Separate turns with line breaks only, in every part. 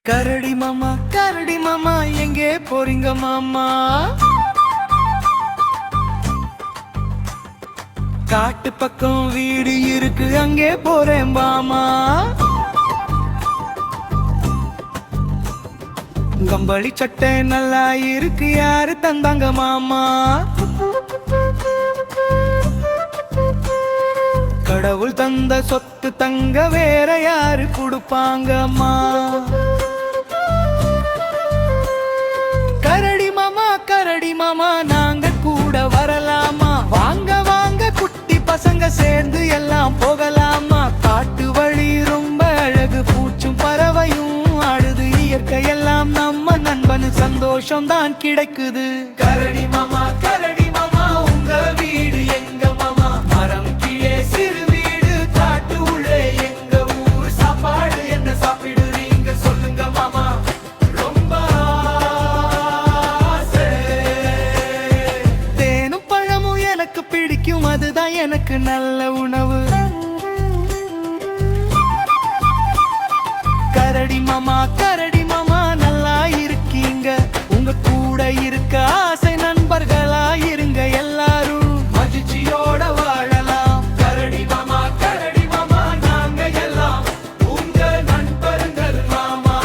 கரடி மாமா எங்கே போறீங்க மாமா? காட்டு பக்கம் வீடு இருக்கு அங்கே போறேன் மாமா. கம்பளி சட்டை நல்லா இருக்கு யாரு தந்தாங்க மாமா? கடவுள் தந்த சொத்து தங்க வேற யாரு கொடுப்பாங்கம்மா? கரடி மாமா நாங்க கூட வரலாமா? வாங்க வாங்க குட்டி பசங்க சேர்ந்து எல்லாம் போகலாமா? காட்டு வழி ரொம்ப அழகு, பூச்சும் பறவையும் ஆடுது, இயற்கை எல்லாம் நம்ம நண்பனு சந்தோஷம் தான் கிடைக்குது. கரடி மாமா உங்க வீடு எங்க மாமா? மரம் கீழே சிறு வீடு, காட்டு உள்ளே எங்க ஊர். சாப்பாடு என்ன சாப்பிடுறீங்க சொல்லுங்க மாமா? ரொம்ப தேனும் பழமும் எனக்கு பிடிக்கும், அதுதான் எனக்கு நல்ல உணவு. கரடி மாமா நல்லா இருக்கீங்க, உங்க கூட இருக்க ஆசை, நண்பர்களா இருங்க எல்லாரும் மகிழ்ச்சியோட வாழலாம். கரடி மாமா நாங்க எல்லாம் உங்க நண்பர்கள் மாமா.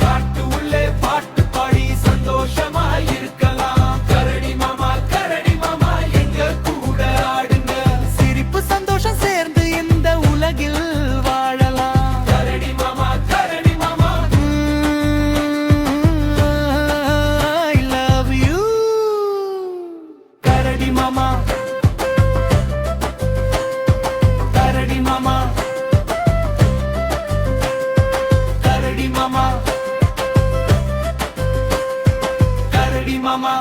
காட்டு உள்ளே பாட்டு பாடி சந்தோஷமா இருக்கலாம். கரடி மாமா எங்க கூட ஆடுங்க, சிரிப்பு சந்தோஷம் சேர்ந்து இந்த உலகில் வாழலாம். கரடி மாமா I love you. கரடி மாமா கரடி மாமா